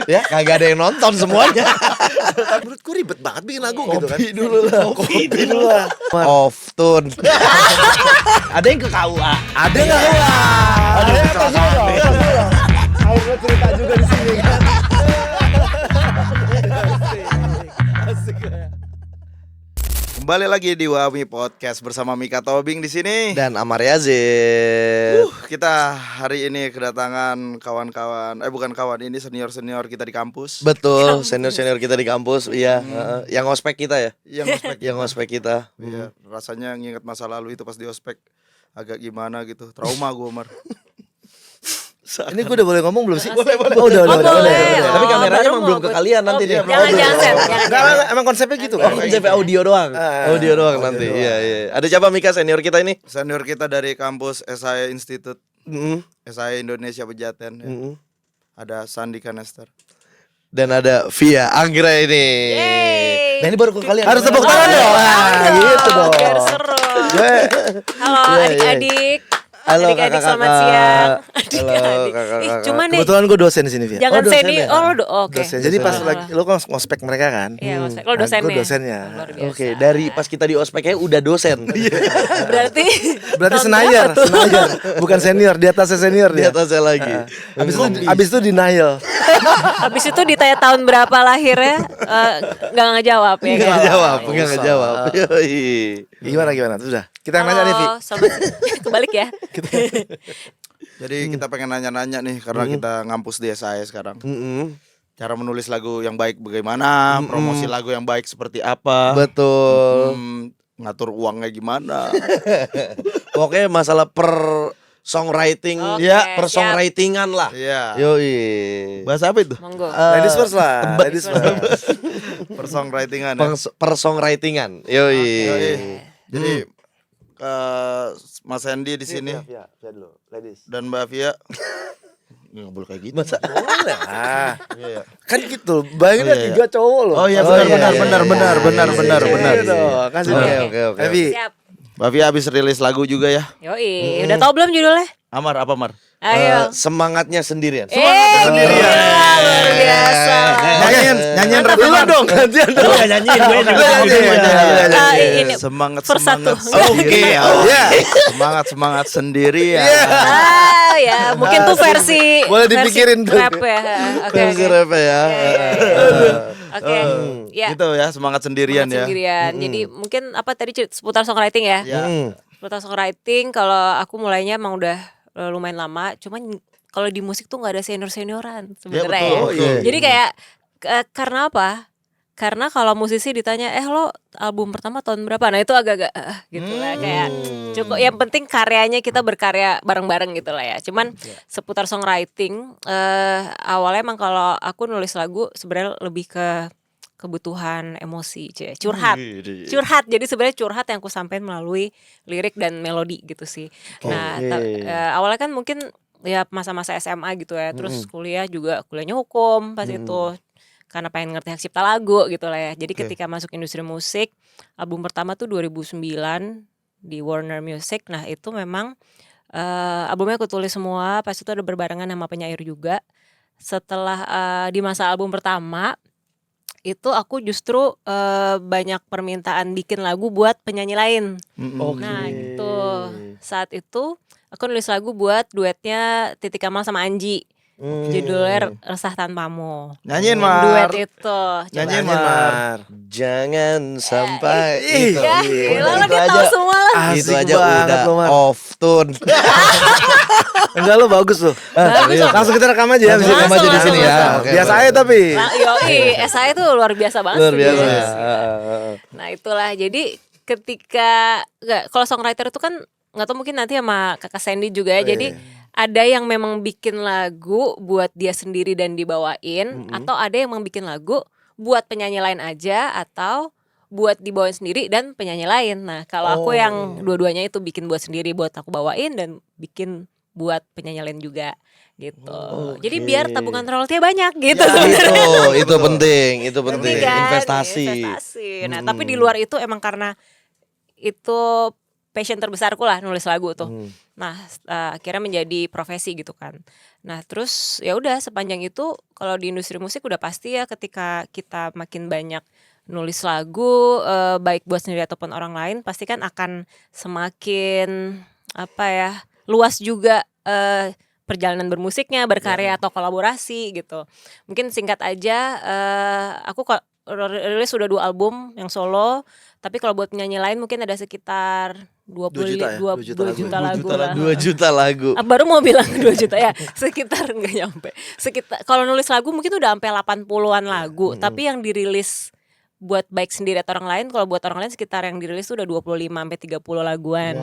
Ya, kagak ada yang nonton semuanya. Menurutku ribet banget bikin lagu gitu kan. Kopi dulu lah. Off tune. Ada yang ke KUA. Ada nggak? Aduh, kecelakaan. Akhirnya cerita juga di sini kan. Kembali lagi di Wami Podcast bersama Mika Tobing di sini. Dan Amar Yazid. Kita hari ini kedatangan kawan-kawan, bukan kawan, ini senior-senior kita di kampus. Betul, senior-senior kita di kampus. Iya, yang ospek kita ya. Yang ospek. Yang ospek kita. Iya, rasanya nginget masa lalu itu pas di ospek agak gimana gitu. Trauma gue, Mar. Ini gue udah boleh ngomong belum sih? Boleh. Oh, udah. Tapi Oh, kameranya baru emang belum mau ke kalian nanti nih. Jangan Sen, jangan. Emang konsepnya gitu Oh, kan? konsep audio doang. Audio doang nanti. doang. Iya. Ada siapa Mika senior kita ini? Senior kita dari kampus SI Institute, Mm-mm. SI Indonesia Pejaten. Ya. Mm-mm. Ada Sandi Kanester. Dan ada Via Anggra ini. Yeay. Nah, ini baru ke kalian. Harus tepuk tangan dong. Gitu dong. Biar seru. Halo Iya. adik-adik. Halo Adik-adik kakak-kakak. selamat siang. Halo Adik-adik. kakak-kakak. Cuman deh, Kebetulan gue dosen di sini, Via. jangan dosen seni. ya? Oh, oke. Dosen. Jadi pas Oh. lagi lo kan ngospek mereka kan? Iya, ngospek. Lo dosennya? Gue dosennya. Luar biasa. Oke, dari pas kita di ospeknya udah dosen. Berarti Berarti tahun senayer, berapa tuh? bukan senior, di atasnya senior Di dia. atasnya lagi. Abis itu denial. Habis itu ditanya tahun berapa lahirnya, nggak ngejawab ya. Enggak kan? ngejawab, Nggak enggak usah. ngejawab. Yoi. Gimana? Sudah. Kita yang nanya nih, Vi. Halo, sobat. Kebalik ya. Jadi kita pengen nanya-nanya nih karena kita ngampus di SI sekarang. Mm-mm. Cara menulis lagu yang baik bagaimana, promosi lagu yang baik seperti apa, Betul. ngatur uangnya gimana. Pokoknya masalah per songwriting, Oke, ya, per siap. songwritingan lah. Iya. Yoi. Bahasa apa itu? Monggo. Ladies first lah. Ladies first. Per songwritingan ya. Per songwritingan. Yoi. Yoi. Jadi Mas Hendy di sini Via dulu. Ladies. dan Mbak Via nggak boleh kayak gitu. Masa Boleh. Iya. Kan gitu. Bayangin Oh, iya. 3 cowok loh. Oh iya Oh, benar iya, benar iya, benar iya, benar iya, benar iya, benar. Iya dong. Kasih Oke, dong. oke, oke. Evi. Siap. Mbak Via habis rilis lagu juga ya. Yoi, udah tau belum judulnya? Amar apa Mar? Ayo. Semangatnya sendirian. Sendirian. Luar biasa. Nyanyiin Lu dong, gantian dong. Gue nyanyiin, gue juga Ini Semangat per satu. sendirian. Iya. Semangat sendirian. Ya, mungkin tuh versi Boleh dipikirin versi tuh. rap ya. Oke. Versi rap ya. Oke. Ya. Gitu ya, semangat sendirian ya. Sendirian. Jadi mungkin apa tadi seputar songwriting ya? Ya. Seputar songwriting kalau aku mulainya emang udah lumayan lama, cuman kalau di musik tuh nggak ada senior-senioran sebenarnya betul, ya. betul. Jadi kayak karena apa? Karena kalau musisi ditanya, lo album pertama tahun berapa? Nah itu agak-agak gitu lah, kayak cukup. Yang penting karyanya kita berkarya bareng-bareng gitu lah ya. Cuman seputar songwriting, awalnya emang kalau aku nulis lagu sebenarnya lebih ke kebutuhan emosi, curhat. Jadi sebenarnya curhat yang aku sampaikan melalui lirik dan melodi gitu sih. Nah, awalnya kan mungkin ya masa-masa SMA gitu ya. Terus kuliahnya hukum pas itu. Karena pengen ngerti hak cipta lagu gitu lah ya. Jadi ketika masuk industri musik, album pertama tuh 2009 di Warner Music. Nah, itu memang albumnya aku tulis semua, pas itu ada berbarengan sama penyair juga. Setelah di masa album pertama itu aku justru banyak permintaan bikin lagu buat penyanyi lain. Nah gitu, saat itu aku nulis lagu buat duetnya Titi Kamal sama Anji. Judulnya Resah Tanpamu. Nyanyiin Yang Mar. duet itu. Nyanyiin Mar. Jangan sampai itu. Ya, gila lo dia tahu semua lah. Itu Asik aja banget udah lo, Mar. off tune. Enggak, lo bagus lo. Bagus, Langsung kita rekam aja ya. Langsung rekam aja di sini ya. langsung. Oke, Biasa baik. aja tapi. Yoi, SI itu luar biasa banget. Luar sih. biasa. Yes. Nah itulah, jadi ketika kalau songwriter itu kan nggak tahu, mungkin nanti sama kakak Sandy juga ya. Jadi ada yang memang bikin lagu buat dia sendiri dan dibawain, atau ada yang memang bikin lagu buat penyanyi lain aja, atau buat dibawain sendiri dan penyanyi lain. Nah kalau aku yang dua-duanya itu bikin buat sendiri, buat aku bawain, dan bikin buat penyanyi lain juga gitu. Jadi biar tabungan royaltinya banyak gitu. Itu penting, itu penting. Kan? Investasi. Nah tapi di luar itu emang karena itu passion terbesarku lah, nulis lagu tuh. Nah akhirnya menjadi profesi gitu kan. Nah terus ya udah sepanjang itu kalau di industri musik udah pasti ya ketika kita makin banyak nulis lagu baik buat sendiri ataupun orang lain pasti kan akan semakin apa ya luas juga perjalanan bermusiknya, berkarya atau kolaborasi gitu. Mungkin singkat aja aku rilis sudah 2 album yang solo, tapi kalau buat penyanyi lain mungkin ada sekitar 2 juta ya? 2 2 juta juta lagu. 2 juta lagu. Baru mau bilang 2 juta ya, sekitar nggak nyampe. Sekitar kalau nulis lagu mungkin udah sampai 80-an lagu, tapi yang dirilis buat baik sendiri atau orang lain, kalau buat orang lain sekitar yang dirilis tuh udah 25 sampai 30 laguan.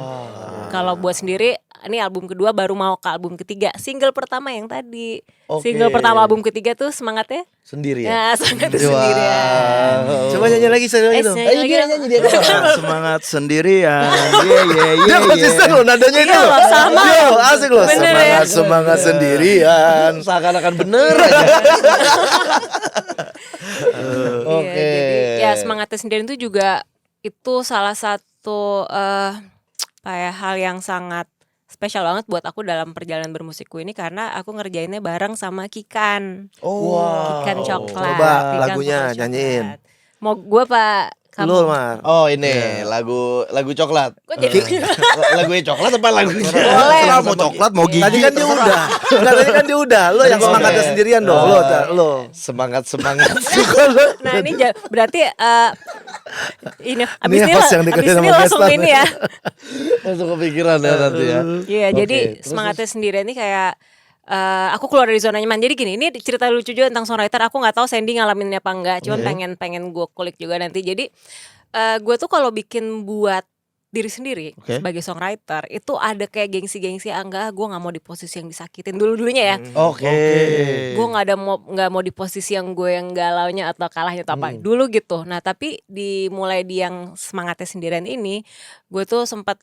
Kalau buat sendiri ini album kedua baru mau ke album ketiga. Single pertama yang tadi. Oke. Single pertama album ketiga tuh semangatnya Sendiri ya. ya semangatnya sendirian. Coba nyanyi lagi saya itu. nyanyi lagi dia dong. nyanyi dia doang. Semangat sendirian. Ye ye ye. Dia konsisten loh nadanya itu. Iya loh, sama. Iya loh, asik loh. Bener ya. Semangat sendirian. Seakan-akan bener aja. Oke. Iya, jadi ya semangatnya sendiri itu juga itu salah satu apa ya hal yang sangat spesial banget buat aku dalam perjalanan bermusikku ini karena aku ngerjainnya bareng sama Kikan. Kikan Coklat. Coba Kikan lagunya Coklat. nyanyiin. Mau gue Pak kamu? Lu Mar. Oh ini lagu coklat. Kok jadi Lagunya coklat apa lagunya? Boleh. Terserah mau coklat mau gigi. Tadi kan dia udah. Enggak, tadi kan dia udah. Lo yang Oke. semangatnya sendirian dong. Lo. Semangat. Nah ini berarti ini abis Ini ini, host yang deketin abis ini sama langsung Gestan. ini ya. Langsung kepikiran ya nanti ya. Iya Oke, jadi terus, semangatnya sendiri ini kayak aku keluar dari zona nyaman. Jadi gini, ini cerita lucu juga tentang songwriter. Aku nggak tahu Sandy ngalaminnya apa enggak. Cuman pengen gue kulik juga nanti. Jadi gue tuh kalau bikin buat diri sendiri Oke. sebagai songwriter itu ada kayak gengsi-gengsi enggak gue nggak mau di posisi yang disakitin dulunya ya. Oke. Gue nggak mau di posisi yang gue yang galaunya atau kalahnya atau apa dulu gitu. Nah tapi dimulai di yang semangatnya sendirian ini gue tuh sempat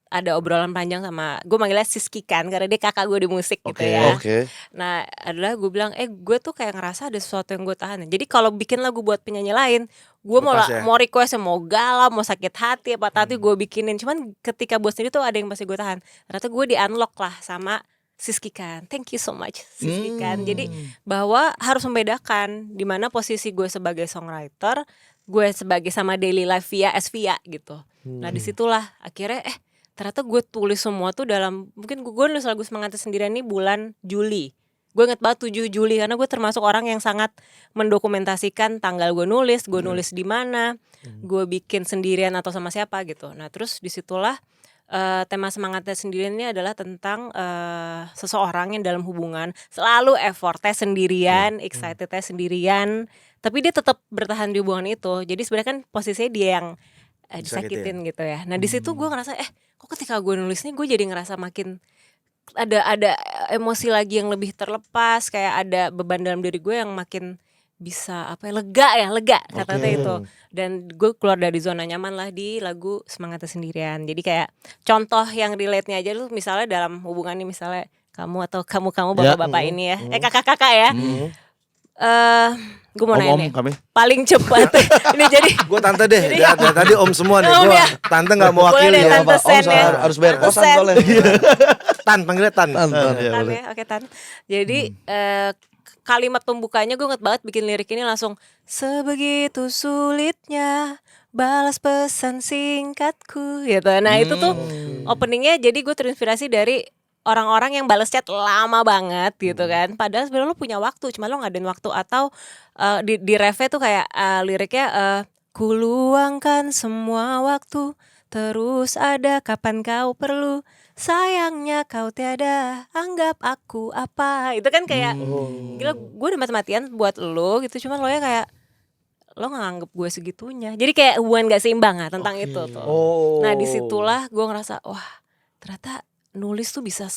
ada obrolan panjang sama gue manggilnya Siski kan karena dia kakak gue di musik gitu ya. Oke. Nah adalah gue bilang gue tuh kayak ngerasa ada sesuatu yang gue tahan. Jadi kalau bikin lagu buat penyanyi lain gue Lepas ya? mau request mau galau mau sakit hati apa tadi gue bikinin. Cuman ketika buat sendiri tuh ada yang masih gue tahan. Ternyata gue di unlock lah sama Siski kan. Thank you so much Siski kan. Jadi bahwa harus membedakan di mana posisi gue sebagai songwriter, gue sebagai sama daily life via gitu. Nah disitulah akhirnya ternyata gue tulis semua tuh dalam mungkin gue nulis lagu Semangatnya Sendirian ini bulan Juli. Gue inget banget 7 Juli karena gue termasuk orang yang sangat mendokumentasikan tanggal gue nulis di mana, gue bikin sendirian atau sama siapa gitu. Nah terus disitulah tema Semangatnya Sendirian ini adalah tentang seseorang yang dalam hubungan selalu effortnya sendirian, excitednya sendirian, tapi dia tetap bertahan di hubungan itu. Jadi sebenarnya kan posisinya dia yang disakitin gitu ya. Nah di situ gue ngerasa kok ketika gue nulis nih gue jadi ngerasa makin ada emosi lagi yang lebih terlepas, kayak ada beban dalam diri gue yang makin bisa lega katanya itu. Dan gue keluar dari zona nyaman lah di lagu Semangatnya Sendirian. Jadi kayak contoh yang relate-nya aja tuh misalnya dalam hubungan nih misalnya kamu atau kamu bapak-bapak ini ya, kakak-kakak ya. Gue mau nanya nih, kami. paling cepat ini jadi Gue tante deh. Dia tadi om semua nih. Om Gue ya? tante nggak mau Boleh wakili. deh, Tante Sen ya. Harus bayar Tante kosan Sen. soalnya. Tan panggilnya Tan. Tan. Ya, Tan boleh. ya, oke Tan. Jadi kalimat pembukanya gue inget banget bikin lirik ini langsung sebegitu sulitnya balas pesan singkatku gitu. Nah itu tuh openingnya jadi gue terinspirasi dari orang-orang yang balas chat lama banget gitu kan. Padahal sebenarnya lo punya waktu, cuma lo ngadain waktu atau di refnya tuh kayak liriknya ku luangkan semua waktu terus ada kapan kau perlu. Sayangnya kau tiada anggap aku apa. Itu kan kayak gila gue udah mati-matian buat lo gitu. Cuman lo ya kayak lo gak nganggep gue segitunya. Jadi kayak hubungan gak seimbang tentang itu tuh. Nah disitulah gue ngerasa wah ternyata nulis tuh bisa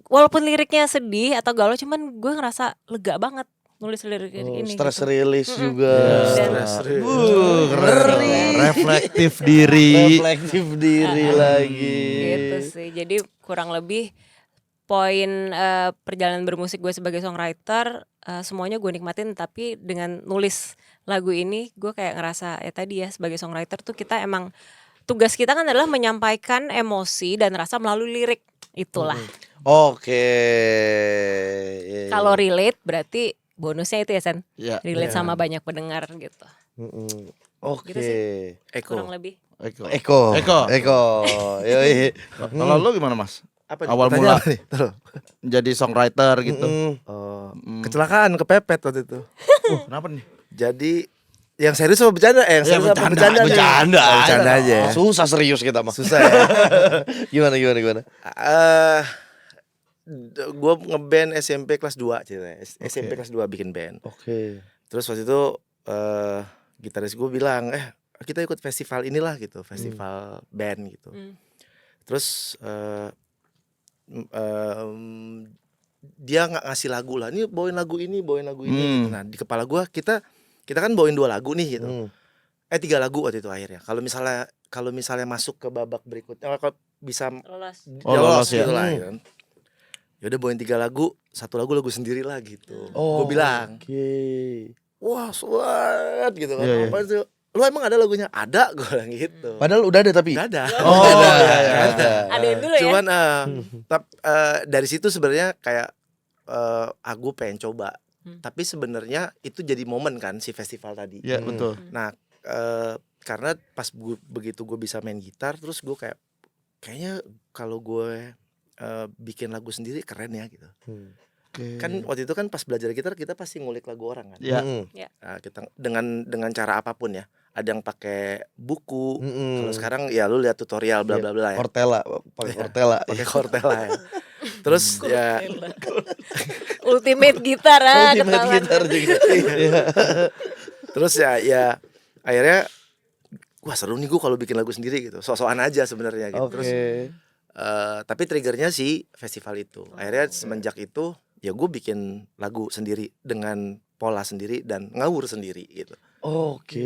walaupun liriknya sedih atau galau, cuman gue ngerasa lega banget nulis lirik ini. Stress gitu. release juga. Reflektif diri. Reflektif diri lagi. Gitu sih. Jadi kurang lebih poin perjalanan bermusik gue sebagai songwriter semuanya gue nikmatin, tapi dengan nulis lagu ini gue kayak ngerasa tadi ya sebagai songwriter tuh kita emang tugas kita kan adalah menyampaikan emosi dan rasa melalui lirik itulah. Oke. Iya, iya. Kalau relate berarti bonusnya itu ya Sen, Ya. relate sama banyak pendengar gitu. Oke. Gitu sih. Eko. Kurang lebih. Eko. Yoi. Kalau lu gimana Mas? Apa nih? Awal Pertanyaan mula. apa nih? Terus. Jadi songwriter gitu. Oh, kecelakaan kepepet waktu itu. Kenapa nih? Jadi yang serius apa bercanda? Yang serius apa bercanda? nih? Bercanda. Oh, bercanda aja. ya. Susah serius kita mah. Susah ya. Gimana? Gue ngeband SMP kelas 2 ceritanya. SMP kelas 2 bikin band. Oke. Terus waktu itu gitaris gue bilang, kita ikut festival inilah gitu, festival band gitu. Terus dia nggak ngasih lagu lah, ini bawain lagu ini gitu. Nah di kepala gue kita kan bawain 2 lagu nih gitu. 3 lagu waktu itu akhirnya. Kalau misalnya masuk ke babak berikutnya, kalau bisa Lolos. Lolos ya. gitu lah gitu kan. Ya udah bawain 3 lagu, 1 lagu sendiri lah gitu. Gue bilang, Oke. wah suat gitu kan. Iya, iya. Apa itu? Lu emang ada lagunya? Ada, gue bilang gitu. Padahal udah ada tapi. Udah ada. Oh, ada. Ada yang dulu ya. Cuman dari situ sebenarnya kayak aku pengen coba. Tapi sebenarnya itu jadi momen kan si festival tadi. Iya, betul. Nah, karena pas begitu gue bisa main gitar, terus gue kayaknya kalau gue bikin lagu sendiri keren ya gitu. Kan waktu itu kan pas belajar gitar kita pasti ngulik lagu orang kan. Ya. Nah, kita dengan cara apapun ya. Ada yang pakai buku. Kalau sekarang ya lu lihat tutorial bla bla bla ya. Cortella, pakai Cortella. Pakai Cortella ya. Terus ya Ultimate gitar Ultimate ketahuan. gitar juga. terus ya akhirnya wah seru nih gue kalau bikin lagu sendiri gitu. Sok-sokan aja sebenarnya gitu. Terus tapi triggernya si festival itu. Akhirnya semenjak itu ya gue bikin lagu sendiri dengan pola sendiri dan ngawur sendiri gitu. Oke.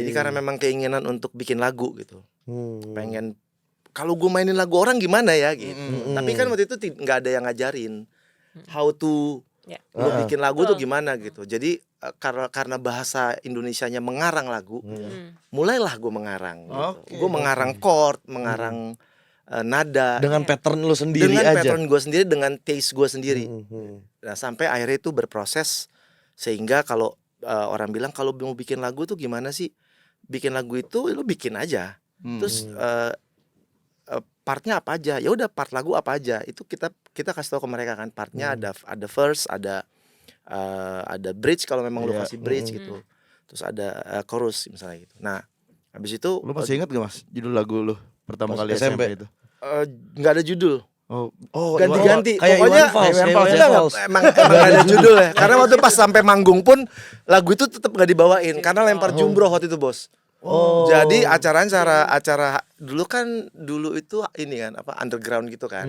Jadi karena memang keinginan untuk bikin lagu gitu. Pengen kalau gue mainin lagu orang gimana ya gitu. Tapi kan waktu itu nggak ada yang ngajarin how to lo bikin lagu tuh gimana gitu. Jadi karena bahasa Indonesianya mengarang lagu, mulailah gue mengarang. Gitu. Gue mengarang chord, mengarang nada Dengan pattern lu sendiri dengan aja. pattern gue sendiri, dengan taste gue sendiri. Nah sampai akhirnya itu berproses sehingga kalau orang bilang kalau mau bikin lagu tuh gimana sih? Bikin lagu itu lu bikin aja. Terus partnya apa aja? Ya udah part lagu apa aja? Itu kita kasih tahu ke mereka kan. Partnya ada verse, ada bridge kalau memang lu kasih bridge gitu. Terus ada chorus misalnya gitu. Nah habis itu Lu masih ingat gak Mas judul lagu lu pertama Pas kali SMP SMP itu? nggak ada judul. Oh, Ganti-ganti. kayak Pokoknya Iwan Fals, kayak Iwan Fals, enggak, emang gak ada judul ya. Karena waktu pas sampai manggung pun lagu itu tetap gak dibawain karena lempar jumroh waktu itu, Bos. Jadi acara dulu itu ini kan apa underground gitu kan.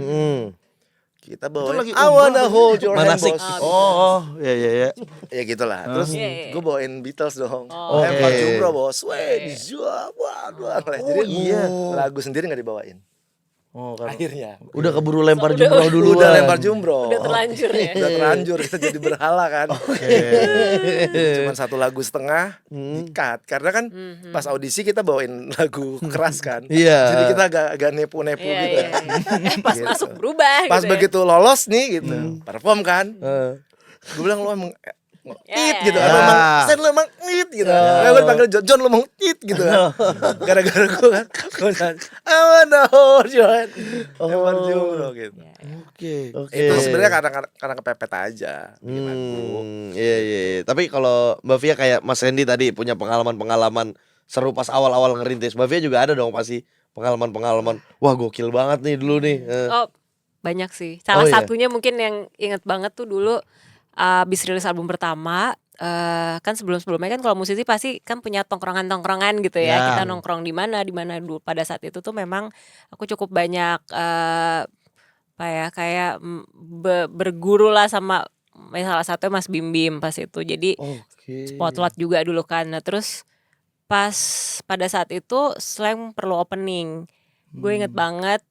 Kita bawain lagi I wanna hold your hand, Manasik. Bos. Oh, ya. Ya gitulah. Terus Iya. gue bawain Beatles dong. Oh. Lempar Oke. jumroh, Bos. Weh, waduh. Jadi lagu sendiri gak dibawain. Oh, kan. Akhirnya Udah keburu lempar Udah- jumroh dulu. udah lempar jumroh. Udah terlanjur ya. Udah terlanjur kita jadi berhala kan. Cuman 1 lagu setengah di-cut. Karena kan pas audisi kita bawain lagu keras kan. Iya. Jadi kita agak nepu-nepu Iya, gitu. iya, iya. Pas masuk berubah Pas gitu ya. begitu lolos nih gitu, perform kan. Gue bilang lo emang tit gitu. Ya. Lo emang Sen lo emang tit gitu. Nah, gue dipanggil John lo emang tit gitu kan. Gara-gara gue kan I wanna hold your hand. Lempar jumroh gitu. Oke. Itu sebenarnya karena kepepet aja bikin lagu. Iya. Tapi kalau Mbak Via kayak Mas Hendy tadi punya pengalaman seru pas awal-awal ngerintis. Mbak Via juga ada dong pasti pengalaman. Wah, gokil banget nih dulu nih. Oh, banyak sih. Salah Oh, iya. satunya mungkin yang inget banget tuh dulu abis rilis album pertama, kan sebelum-sebelumnya kan kalau musisi pasti kan punya tongkrongan-tongkrongan gitu ya. Ya. Kita nongkrong di mana dulu pada saat itu tuh memang aku cukup banyak kayak berguru lah sama salah satunya Mas Bim Bim pas itu. Jadi Oke. spotlight juga dulu kan. Nah, terus pas pada saat itu Slang perlu opening. Gue inget banget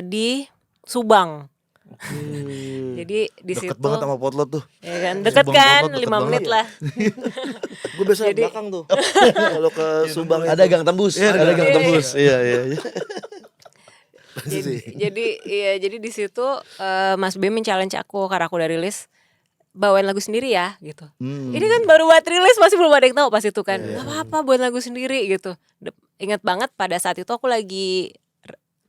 di Subang. Jadi di Deket situ banget sama Potlot tuh. ya kan deket Subang kan Potlot deket 5 menit banget. lah. Gue biasa Jadi- belakang tuh. Kalau ke Subang Ada gang tembus. Ada gang tembus. Iya. Jadi di situ Mas Bim men-challenge aku karena aku udah rilis bawain lagu sendiri ya gitu. Ini kan baru buat rilis masih belum ada yang tahu pas itu kan. Gak apa-apa buat lagu sendiri gitu. Ingat banget pada saat itu aku lagi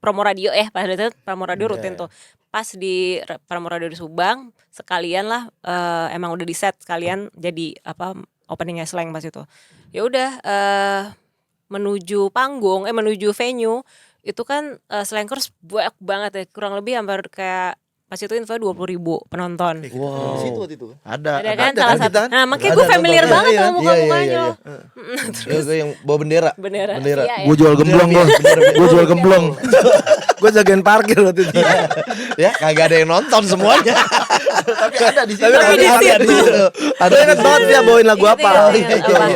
promo radio pada saat itu promo radio rutin tuh. Pas di promo radio di Subang sekalian lah emang udah di set sekalian jadi openingnya Slang pas itu. Ya udah menuju panggung menuju venue itu kan Slankers banyak banget ya, kurang lebih hampir kayak pas itu info 20.000 penonton. Wow. Situ waktu itu. Ada Kan salah satu. kan? Nah, makanya gue familiar nonton. banget sama muka-mukanya. Terus yang bawa bendera. Bendera. Bendera. Iya, Gue jual gemblong gue jual gemblong. Gue jagain parkir waktu itu. Ya, kagak ada yang nonton semuanya. Tapi ada di situ. Tapi di situ. Ada Ingat banget dia bawain lagu Ingat, apa. ingat, apa.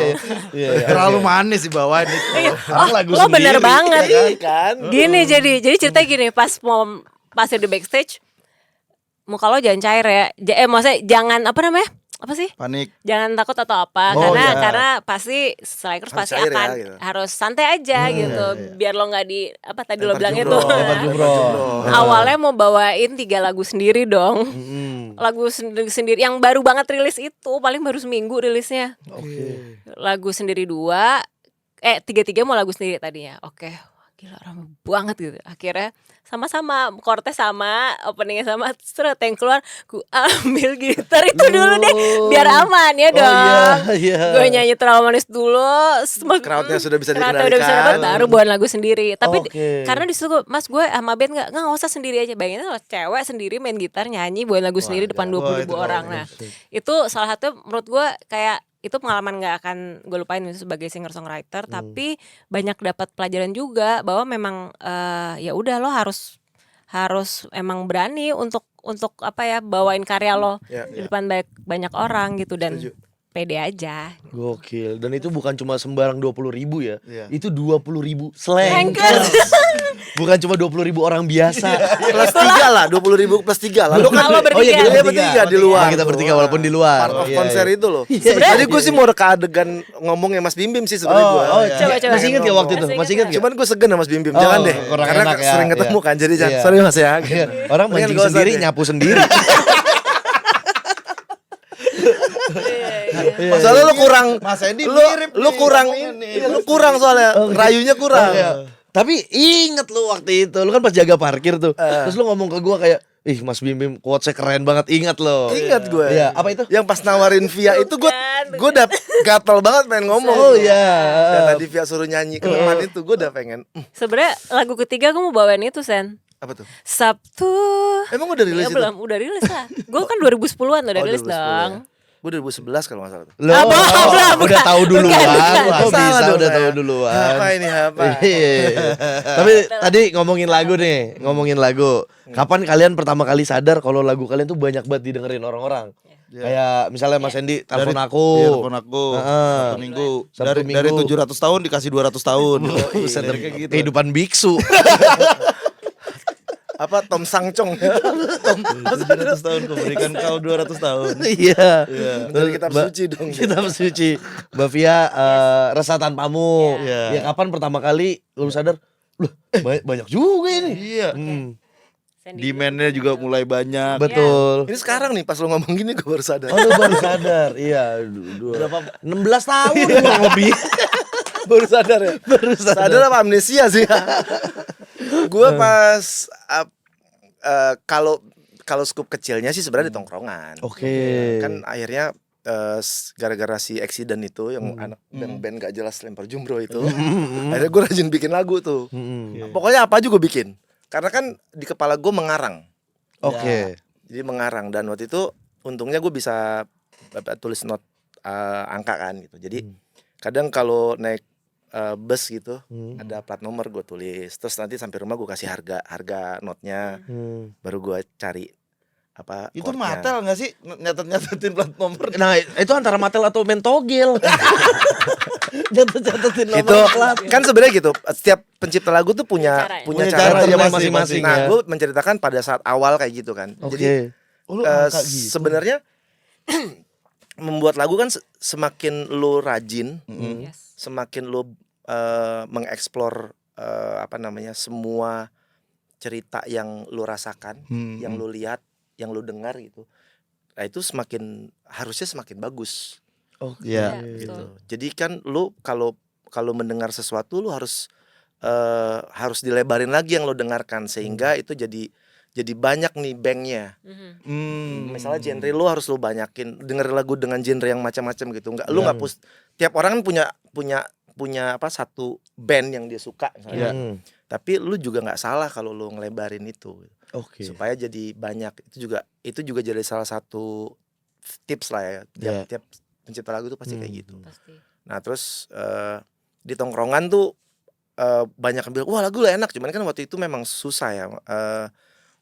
Iya. Terlalu manis sih bawain itu. Orang lagu Lo bener sendiri. banget. Kan? Gini jadi ceritanya gini pas di backstage muka lo jangan cair ya. Maksudnya jangan apa sih? Panik. Jangan takut atau apa Oh, karena pasti Slankers Harus pasti cair ya, akan gitu. harus santai aja gitu. Biar lo nggak di tadi lo Lempar bilang itu. jumroh. Lempar jumroh. Awalnya mau bawain 3 lagu sendiri dong. Lagu sendiri yang baru banget rilis itu paling baru seminggu rilisnya. Oke. Lagu sendiri 2 3 mau lagu sendiri tadinya. Oke. Wah, gila rame banget gitu. Akhirnya sama-sama chordnya sama, openingnya sama, terus yang keluar gue ambil gitar itu dulu deh biar aman ya dong. Iya. Gue nyanyi terlalu manis dulu, Crowdnya sudah bisa crowdnya udah bisa dikendalikan. dapat, baru buat lagu sendiri. Tapi Oke. karena di situ Mas gue sama band nggak usah sendiri aja. Bayangin kalau cewek sendiri main gitar nyanyi buat lagu sendiri depan 20.000 orang. Nah itu salah satu menurut gue kayak itu pengalaman nggak akan gue lupain sebagai singer songwriter. Tapi banyak dapat pelajaran juga bahwa memang ya udah lo harus emang berani untuk bawain karya lo di depan banyak orang gitu dan pede aja. Gokil. Dan itu bukan cuma sembarang 20.000 ya. Iya. Itu 20.000 Slankers. Bukan cuma 20.000 orang biasa. Plus 3 lah, 20.000 plus 3 lah. Lo kan Kalau bertiga. dia bertiga di luar. Kita bertiga walaupun di luar. Part of Iya, konser iya. itu loh. Tadi gue sih mau reka adegan ngomongnya Mas Bim Bim sih sebenarnya gue. Coba. Masih inget ya waktu itu? Masih inget gak? Cuman gue segan sama Mas Bim Bim. Jangan deh. kurang Karena enak ya, sering ketemu iya. kan. Jadi Iya. sorry Mas ya. Iya. Orang Mendingan mancing gak usah sendiri, deh. nyapu sendiri. Soalnya lu kurang Mas Edi lu mirip lu nih, kurang ngomongnya nih. lu kurang soalnya rayunya kurang. Iya. Tapi inget lu waktu itu, lu kan pas jaga parkir tuh. Terus lu ngomong ke gua kayak, ih Mas Bim Bim quotesnya keren banget, ingat lo. Ingat gue. Iya, apa itu? Yang pas nawarin Via itu gue udah gatel banget pengen ngomong. Oh iya. Dan tadi Via suruh nyanyi ke depan itu gue udah pengen. Sebenarnya lagu ketiga gue mau bawain itu Sen. Apa tuh? Sabtu. Emang udah rilis Ya itu? belum, udah rilis lah. Gue kan 2010-an udah rilis 2010 dong. ya. Gue 2011 kalau nggak salah tuh. Lo Bukan. udah tahu duluan. Bukan. Kok Salah bisa dong udah saya. tahu duluan. Apa ini apa? Iya. Tapi tadi ngomongin lagu nih, ngomongin lagu. Kapan kalian pertama kali sadar kalau lagu kalian tuh banyak banget didengerin orang-orang? Kayak misalnya Mas Hendy telepon aku. Iya, telepon aku. Satu minggu. Sabtu Dari minggu. 700 tahun dikasih 200 tahun. Buset, Dari kayak gitu. kehidupan biksu. Apa Tom Sangcong? 700 tahun kuberikan kau 200 tahun. Iya. Dari kitab suci dong. Kitab suci. Mbak Via Rasa Tanpamu. Iya. Ya kapan pertama kali lu sadar? Loh, banyak juga ini. Iya. Sandy. Demand-nya juga mulai banyak. Betul. Ini sekarang nih pas lo ngomong gini gue baru sadar. Oh, lu baru sadar. Iya, 16 tahun kurang lebih. Baru sadar ya. Sadar apa amnesia sih? Gue pas kalau skup kecilnya sih sebenarnya di tongkrongan. Oke. Kan akhirnya gara-gara si accident itu yang anak band gak jelas lempar jumroh itu, akhirnya gue rajin bikin lagu tuh. Pokoknya apa aja gue bikin. Karena kan di kepala gue mengarang. Oke. Jadi mengarang dan waktu itu untungnya gue bisa tulis not angka kan gitu. Jadi kadang kalau naik bus gitu ada plat nomor gue tulis. Terus nanti sampai rumah gue kasih harga notnya. Baru gue cari apa Itu chordnya. matel nggak sih nyatet-nyatetin plat nomor? Nah, itu antara Mattel atau Mentogel. Catet-catetin nomor Itu plat. kan sebenarnya gitu. Setiap pencipta lagu tuh punya Punya cara cara dia masing-masing Nah, ya. gue menceritakan pada saat awal kayak gitu kan. Jadi Oke. Oh, lu angka gitu. sebenarnya membuat lagu kan semakin lo rajin, Yes. semakin lo mengeksplor semua cerita yang lu rasakan, yang lu lihat, yang lu dengar gitu. Nah itu harusnya semakin bagus Iya. gitu. betul. Jadi kan lu kalau mendengar sesuatu lu harus dilebarin lagi yang lu dengarkan sehingga itu jadi banyak nih banknya. Misalnya genre lu harus lu banyakin, denger lagu dengan genre yang macam-macam gitu. Enggak lu nggak tiap orang kan punya apa satu band yang dia suka misalnya. Tapi lu juga nggak salah kalau lu ngelebarin itu. Oke. Supaya jadi banyak. Itu juga jadi salah satu tips lah ya. Tiap pencipta lagu tuh pasti kayak gitu. Pasti. Nah, terus di tongkrongan tuh banyak yang bilang, "Wah, lagu lu enak." Cuman kan waktu itu memang susah ya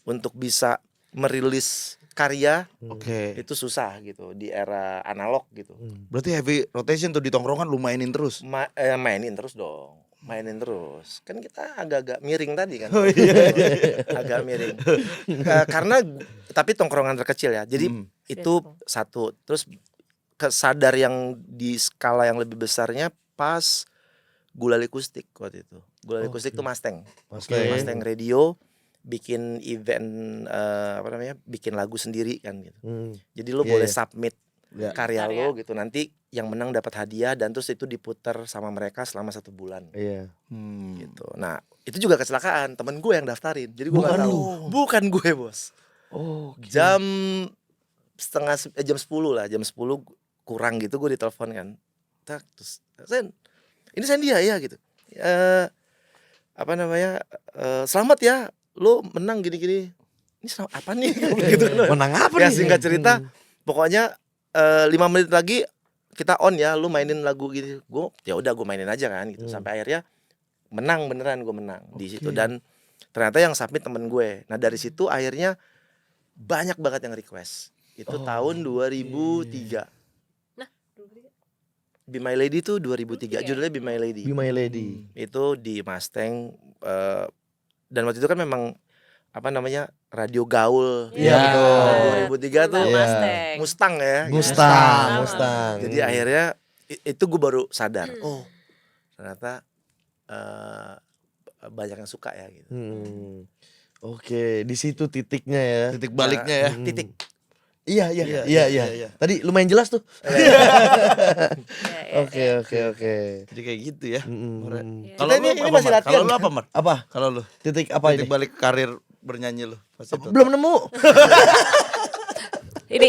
untuk bisa merilis karya. Oke. Itu susah gitu di era analog gitu. Berarti heavy rotation tuh di tongkrongan lu mainin terus. Mainin terus dong. Mainin terus. Kan kita agak-agak miring tadi kan. Agak miring. Karena tapi tongkrongan terkecil ya. Jadi itu satu. Terus kesadar yang di skala yang lebih besarnya pas Gulali Kustik waktu itu. Gulali Kustik tuh Mustang Radio bikin event bikin lagu sendiri kan gitu. Jadi lu boleh submit karya lo gitu, nanti yang menang dapat hadiah dan terus itu diputar sama mereka selama 1 bulan. Gitu. Nah itu juga kecelakaan, temen gue yang daftarin, jadi gue nggak tahu. Bukan gue bos. Jam 10 kurang gitu gue ditelepon kan. Terus Sen, ini Sandia ya gitu. Selamat ya, lo menang gini-gini. Ini apa nih? Gitu. Menang apa ya, nih? Singkat cerita, pokoknya 5 menit lagi kita on ya, lu mainin lagu gitu. Ya udah gue mainin aja kan gitu. Sampai akhirnya menang beneran, gue menang di situ. Dan ternyata yang submit temen gue. Nah dari situ akhirnya banyak banget yang request. Itu tahun 2003. Nah, Be My Lady tuh 2003, judulnya Be My Lady. Be My Lady. Itu di Mustang dan waktu itu kan memang radio gaul. Iya, betul. 2003 tuh Mustang ya. Mustang. Jadi akhirnya itu gue baru sadar, oh ternyata banyak yang suka ya gitu. Oke, di situ titiknya ya. Titik baliknya ya. Titik. Iya. Tadi lumayan jelas tuh. Oke. Jadi kayak gitu ya. Kalau ini masih latihan. Kalau lu apa, Mar? Apa? Kalau lu Titik apa titik ini? balik karir bernyanyi lu pas itu. Belum nemu. Ini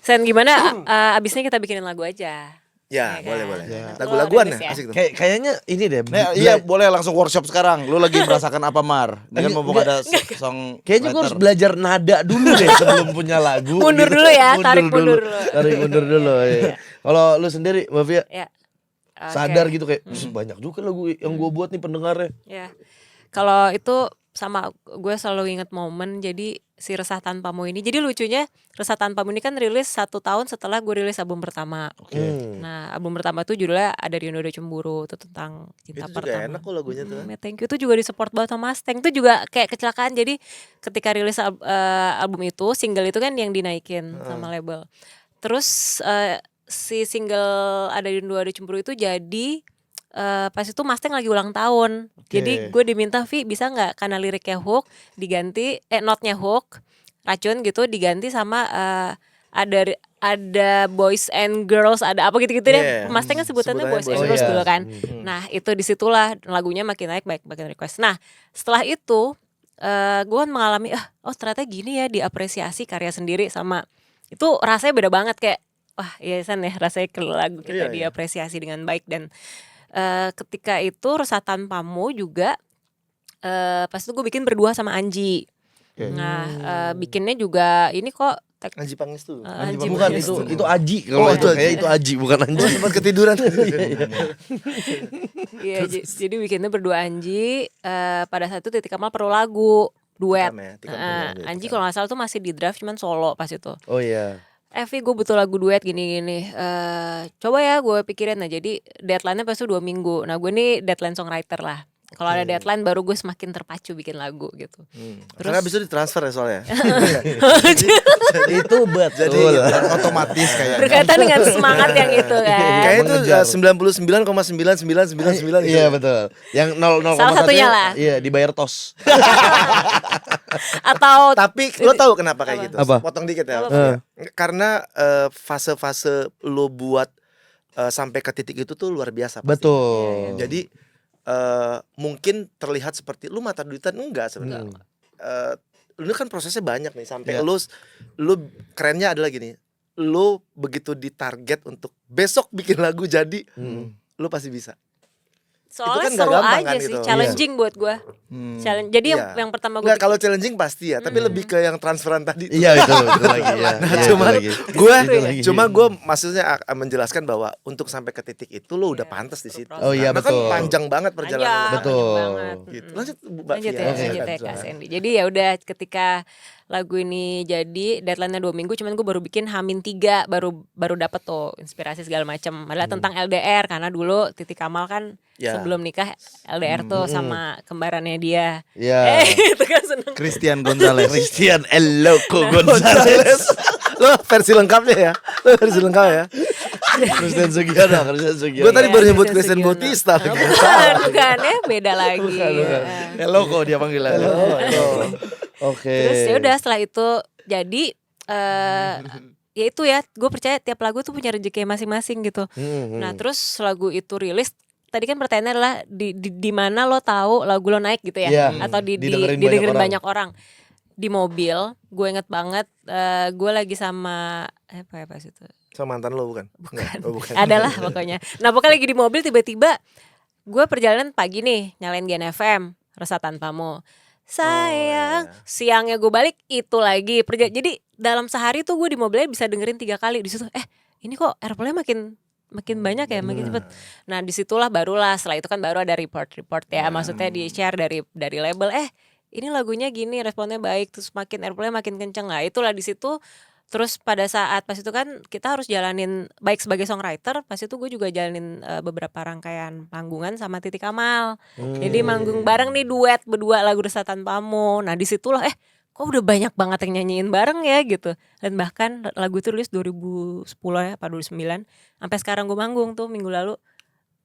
Sen gimana abisnya kita bikinin lagu aja. Ya, Ya kan? boleh. Ya. Lagu-laguan Rilis ya, ya. asik tuh. Kayaknya ini deh. Nah, iya boleh langsung workshop sekarang. Lu lagi merasakan apa, Mar? Ini kan mumpung ada song. Kayaknya gue harus belajar nada dulu deh sebelum punya lagu. Mundur dulu ya, tarik mundur dulu. Tarik mundur dulu. Ya. Kalau lu sendiri, Mbak Via, Ya. Oke. sadar gitu kayak banyak juga lagu yang gue buat nih pendengarnya. Ya. Kalau itu sama gue selalu inget momen, jadi si Resah Tanpamu ini, jadi lucunya Resah Tanpamu ini kan rilis 1 tahun setelah gue rilis album pertama. Nah album pertama tuh judulnya Ada Rindu Ada Cemburu, itu tentang cinta Itu juga pertama. enak kok lagunya tuh. Ya, thank you. Itu juga disupport banget sama Mustang. Itu juga kayak kecelakaan. Jadi ketika rilis album itu, single itu kan yang dinaikin sama label. Terus si single Ada Rindu Ada Cemburu itu jadi pas itu Mustang lagi ulang tahun. Jadi gue diminta, Vi bisa gak karena liriknya hook diganti, notnya hook, racun gitu diganti sama ada boys and girls, ada apa gitu-gitu deh. Mustang kan sebutannya boys and girls dulu kan. Nah itu disitulah lagunya makin naik, makin request. Nah setelah itu gue mengalami oh ternyata gini ya diapresiasi karya sendiri, sama itu rasanya beda banget, kayak wah iya San ya, rasanya kalau lagu kita diapresiasi dengan baik. Dan ketika itu Resah Tanpamu juga pas itu gue bikin berdua sama Anji. Nah bikinnya juga ini kok Anji Pangestu. Anji Bukan, Pangestu. itu Aji. Kalau itu kayak itu Aji, bukan Anji. Sempat ketiduran. Iya, jadi bikinnya berdua Anji. Pada saat itu Titik Kamal perlu lagu duet. Anji kalau nggak salah tuh masih di draft, cuman solo pas itu. Oh iya. Vi gue butuh lagu duet gini-gini. Coba ya gue pikirin. Nah jadi deadline-nya pas itu 2 minggu. Nah gue nih deadline songwriter lah. Kalau ada deadline baru gue semakin terpacu bikin lagu gitu. Karena abis itu ditransfer ya soalnya. Itu betul. Jadi otomatis kayak Berkaitan dengan semangat yang itu kan. Kayaknya itu Mengejar. 99,9999 gitu. Iya betul. Yang 0,01 Salah satunya lah. Iya, dibayar tos. Atau Tapi lo tahu kenapa kayak gitu? Apa? Potong dikit ya. Apa? Karena fase-fase lo buat sampai ke titik itu tuh luar biasa. pasti. Betul. Jadi mungkin terlihat seperti lu mata duitan, enggak sebenarnya. Lu kan prosesnya banyak nih sampai Iya. lu kerennya adalah gini. Lu begitu ditarget untuk besok bikin lagu jadi, lu pasti bisa. soalnya kan nggak seru gampang aja kan sih, gitu. challenging buat gue. Challenge. Jadi Iya. yang pertama gue Enggak, kalau challenging pasti ya, tapi lebih ke yang transferan tadi. Iya itu lagi ya. Nah, Iya, cuman itu lagi. gue Itu lagi. maksudnya menjelaskan bahwa untuk sampai ke titik itu lo udah pantas di situ. Oh iya, Karena betul. kan panjang banget perjalanan. Panjang, Betul. panjang banget. Gitu. Lanjut, Mbak Lanjut Fia. ya, lanjut ya Kak Sandy. Jadi ya udah ketika lagu ini jadi deadline-nya 2 minggu, cuman gue baru bikin H-3 baru dapet tuh inspirasi segala macam. Adalah tentang LDR karena dulu Titi Kamal kan Ya. sebelum nikah LDR tuh sama kembarannya dia. Iya. Itu kan seneng. Christian Gonzalez. Christian El Loco Gonzalez. Lo versi lengkapnya ya. Lo versi lengkap ya. Christian Sugiana, Christian Sugiana. Gue tadi Iya, baru nyebut Christian Christian Sugiono. Bautista. Bukan ya, beda lagi. Bukan. Ya. El Loco dia panggilannya. Oke. Terus ya udah setelah itu jadi ya itu ya, gue percaya tiap lagu tuh punya rezeki masing-masing gitu. Nah terus lagu itu rilis, tadi kan pertanyaannya adalah di mana lo tahu lagu lo naik gitu ya, Iya. atau Didengerin didengerin banyak banyak orang. Di mobil, gue inget banget, gue lagi sama apa ya pas itu, Sama mantan lo bukan? Bukan. Oh, bukan. adalah pokoknya. Nah pokoknya lagi di mobil tiba-tiba gue perjalanan pagi nih nyalain Gen FM, Rasa Tanpamu. Sayang, siangnya gue balik itu lagi. Jadi dalam sehari tuh gue di mobilnya bisa dengerin 3 kali di situ. Ini kok airplay makin banyak ya, makin cepet. Nah disitulah barulah, setelah itu kan baru ada report ya, maksudnya di share dari label. Ini lagunya gini, responnya baik, terus makin airplay makin kenceng. Nah itulah di situ. Terus pada saat pas itu kan kita harus jalanin baik sebagai songwriter, pas itu gue juga jalanin beberapa rangkaian panggungan sama Titi Kamal. Jadi manggung bareng nih, duet berdua lagu Rasa Tanpamu. Nah disitulah kok udah banyak banget yang nyanyiin bareng ya gitu. Dan bahkan lagu itu rilis 2010 ya, apa 2009. Sampai sekarang gue manggung tuh minggu lalu,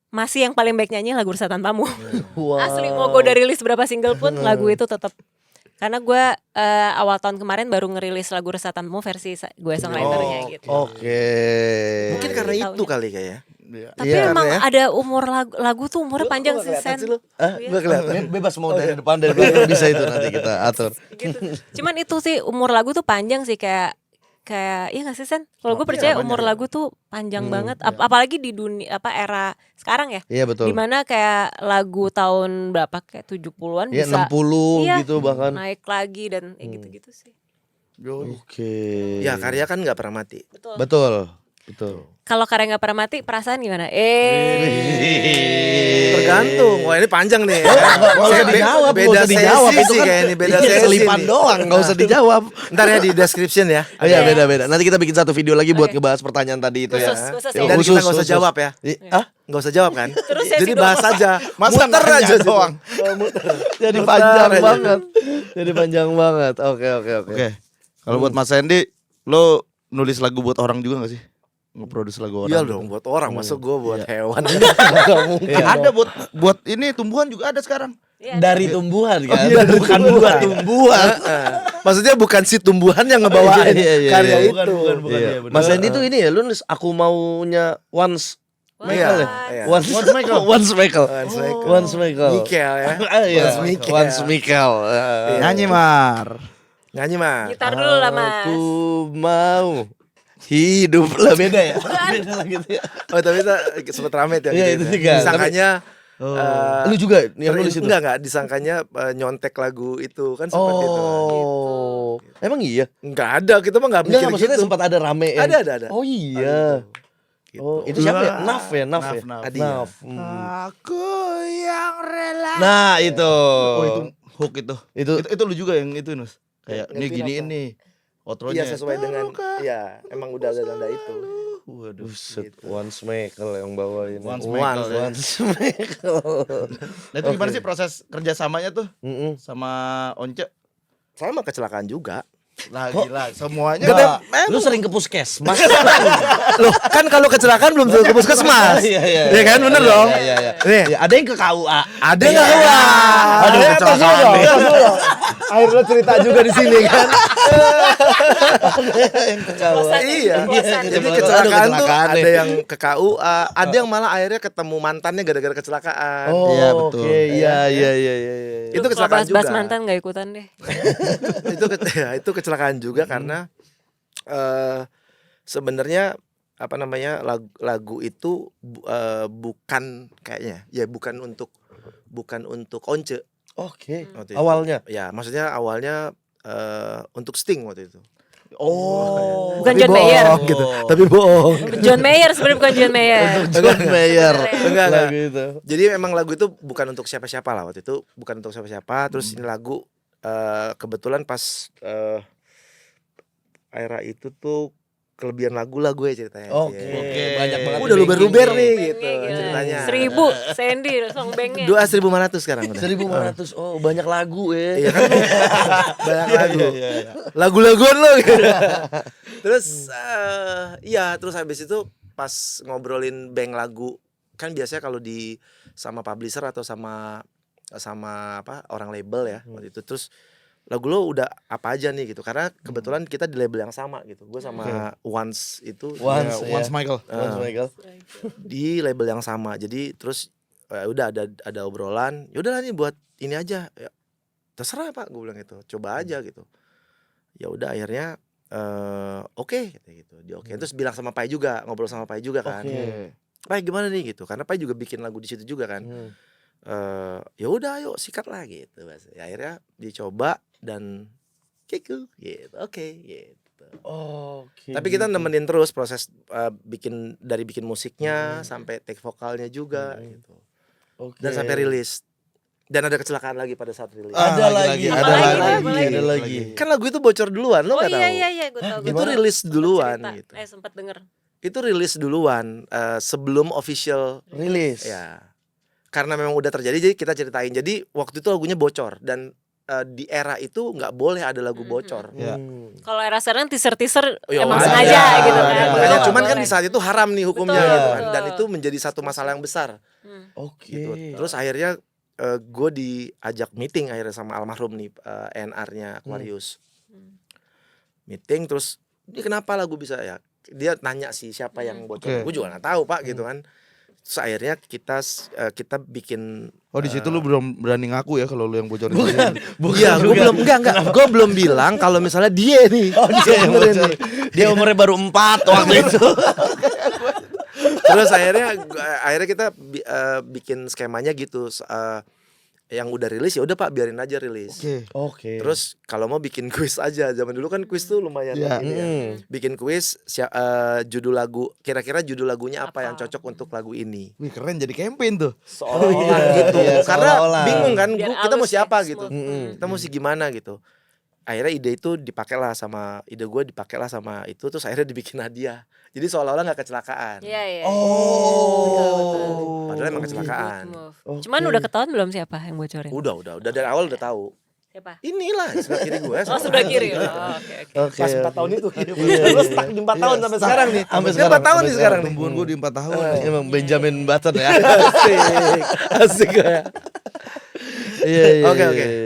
masih yang paling baik nyanyi lagu Rasa Tanpamu. Wow. Asli, mau gue udah rilis berapa single pun lagu itu tetap. Karena gue awal tahun kemarin baru ngerilis lagu Rasa Tanpamu versi gue songwriternya gitu. Oke. Mungkin karena itu kali kayaknya. Tapi Iya, emang karena ada umur lagu tuh umurnya panjang sih Sen. Gue kelihatan. Bebas mau dari depan dari belakang bisa itu nanti kita atur. Gitu. Cuman itu sih umur lagu tuh panjang sih, kayak iya gak sih Sen? Kalau gue percaya umur lagu tuh panjang banget. Apalagi di dunia era sekarang ya. Iya betul. Dimana kayak lagu tahun berapa, kayak 70-an Iya bisa 60 iya, gitu bahkan. naik lagi dan gitu-gitu sih. Oke. Ya karya kan nggak pernah mati. Betul. Betul. Betul. Kalau karya gak pernah mati, perasaan gimana? Tergantung. Wah ini panjang nih. Nggak usah dijawab, nggak Beda usah dijawab. sesi Itu sih kan kayak ini, beda iya, sesi selipan nih. doang, nggak usah dijawab. Ntar ya di description ya. Oh iya beda-beda. Nanti kita bikin satu video lagi buat ngebahas pertanyaan tadi itu ya. Khusus Ya, ya. Dan khusus, kita nggak usah khusus. jawab ya. Hah? Nggak usah jawab kan? Terus sesi Jadi dua bahas aja. Masa Muter nanya aja situ. doang? Jadi Muter panjang aja. banget. Jadi panjang banget. Oke. Oke. Kalau buat Mas Sandy, lo nulis lagu buat orang juga gak sih? Ngeproduksi lagu orang? Iya gitu. dong buat orang. Masa gue buat hewan. Ada buat ini tumbuhan juga ada sekarang. Iya, Dari tumbuhan kan, Iya, dari bukan tumbuhan. buat tumbuhan. Maksudnya bukan si tumbuhan yang ngebawain karya itu. Bukan, iya. Mas Sandy tuh ini ya, lu nulis aku maunya Once Michael ya? Iya. Once Michael. Once Michael. Once Michael. Mikel ya. Iya. Once Michael. Once Michael. Nyanyi Mar. Nyanyi mah. Gitar dulu lah Mas. Aku mau hidup lah, beda ya. Beda lah gitu ya. Oh tapi itu sempet rame ya. Iya, gitu itu ya. juga. Disangkanya Lu juga yang nulis itu? Enggak, disangkanya nyontek lagu itu kan seperti itu. Oh. Emang iya? Enggak ada, kita mah enggak mikir Enggak, maksudnya gitu. sempat ada rame yang- Ada. Oh iya. Gitu. Oh, itu siapa ya? Naf ya? Naf. Naf. Aku yang rela. Nah, itu. Oh itu hook itu. Itu Itu lu juga yang itu Nus. Kayak ini Ngertiin giniin apa? nih. Outronya. Iya sesuai dengan. Iya, emang udah ada tanda itu. Waduh. Buset, Once Michael yang bawain. Once Michael ya. Once Michael. Nah, itu gimana sih proses kerjasamanya tuh Mm-mm. sama Once? Sama kecelakaan juga. Lah gila, semuanya Enggak, lu sering ke puskesmas. Loh, kan kalau kecelakaan belum tentu ke puskesmas. Iya, iya. Iya kan, bener Iya, dong. iya, iya. Nih, Ya, ada yang ke KUA. ada nggak keluar? Aduh, Ayo, kecelakaan tos dulu dong, nih. tos dulu dong. Akhirnya cerita juga di sini kan. Bosan ya, Iya. bosan. Jadi Aduh, kecelakaan tuh kecelakaan nih. ada yang ke KUA, ada yang malah akhirnya ketemu mantannya gara-gara kecelakaan. Oh, Iya, betul. Oke, iya, iya, iya, iya. Itu Kalau kecelakaan bahas-bahas juga. mantan gak ikutan deh. Itu kecelakaan juga karena sebenarnya apa namanya lagu itu bukan kayaknya ya bukan untuk Once Oke. waktu itu. Awalnya. Ya maksudnya awalnya untuk Sting waktu itu. Oh. Bukan Tapi John Mayer. bohong gitu. Tapi bohong. John Mayer sebenarnya bukan John Mayer. John Mayer. Enggak. Lagu itu. Jadi memang lagu itu bukan untuk siapa-siapa lah waktu itu, bukan untuk siapa-siapa. Terus ini lagu kebetulan pas era itu tuh kelebihan lagu lah gue ceritanya. Oke, Cie. banyak banget. Udah luber-luber nih Bandnya gitu gila. ceritanya. 1000 Sandy song bandnya. 2.500 sekarang udah. 1.500. Oh, banyak lagu ya. Iya kan? Banyak lagu. Iya, iya. Lagu-laguan lo gitu. Terus iya, terus habis itu pas ngobrolin bank lagu kan biasanya kalau di sama publisher atau sama apa orang label ya waktu itu, terus lagu lo udah apa aja nih gitu, karena kebetulan kita di label yang sama gitu, gue sama Once itu Once, Ya, Once ya. Michael. Once Michael. di label yang sama, jadi terus udah ada obrolan, yaudah lah nih buat ini aja ya, terserah Pak, gue bilang gitu, coba aja gitu. Ya udah akhirnya oke gitu di oke. Terus bilang sama Pai juga, ngobrol sama Pai juga kan, Oke. Pai gimana nih gitu, karena Pai juga bikin lagu di situ juga kan. Ya udah ayo sikat lah gitu. Ya, akhirnya dicoba dan kiku gitu, oke gitu. Oke. Tapi kita nemenin terus proses bikin musiknya sampai take vokalnya juga gitu. Oke. Dan sampai rilis. Dan ada kecelakaan lagi pada saat rilis. Ada lagi, Apa ada lagi, lagi, apa lagi? ada lagi. Kan lagu itu bocor duluan, lo Oh nggak tahu? iya gue tahu. Itu rilis duluan Cerita. gitu. Sempat denger. Itu rilis duluan sebelum official Rilis. ya. Karena memang udah terjadi, jadi kita ceritain. Jadi waktu itu lagunya bocor dan di era itu nggak boleh ada lagu bocor. Ya. Kalau era sekarang teaser Oh, ya, emang ada. sengaja gitu kan. Makanya Betul, cuman kan boleh. di saat itu haram nih hukumnya Betul, gitu kan. betul. Dan itu menjadi satu masalah yang besar Oke. gitu. Terus akhirnya gue diajak meeting akhirnya sama almarhum nih NR-nya Aquarius. Meeting terus ini kenapa lagu bisa ya? Dia nanya sih siapa yang bocor. Oke. Gue juga nggak tahu Pak gitu kan. Terus akhirnya kita bikin Oh, di situ lu belum berani ngaku ya kalau lu yang bocorin. Iya, gue belum enggak. Gue belum bilang kalau misalnya dia nih. Oh, dia yang bocor. Dia umurnya baru 4 waktu itu. Terus akhirnya kita bikin skemanya gitu. Yang udah rilis ya udah Pak, biarin aja rilis. Oke. Terus kalau mau bikin kuis aja. Zaman dulu kan kuis tuh lumayan Iya. ini ya. Bikin kuis judul lagu, kira-kira judul lagunya apa yang cocok untuk lagu ini. Wih, keren jadi campaign tuh. Seolah-olah gitu. Iya, Karena seolah-olah. bingung kan, Biar kita mau halus ya, siapa smooth. gitu. Kita mesti gimana gitu. Akhirnya ide itu dipakailah sama itu, terus akhirnya dibikin hadiah. Jadi seolah-olah nggak kecelakaan. Iya. Oh. Padahal emang kecelakaan. Cuman udah ketahuan belum siapa yang bocorin? Udah dari awal udah tahu. Siapa? Inilah sebelah kiri gue. Oh sebelah kiri. Oh, oke. Oke. Pas 4 tahun itu. Lu stuck di 4 tahun sampai sekarang nih. Sampai Dia sekarang. 4 tahun nih sekarang nih. Tumbuhan gue di 4 tahun. Emang Benjamin Button ya. Asik ya. Iya. Oke.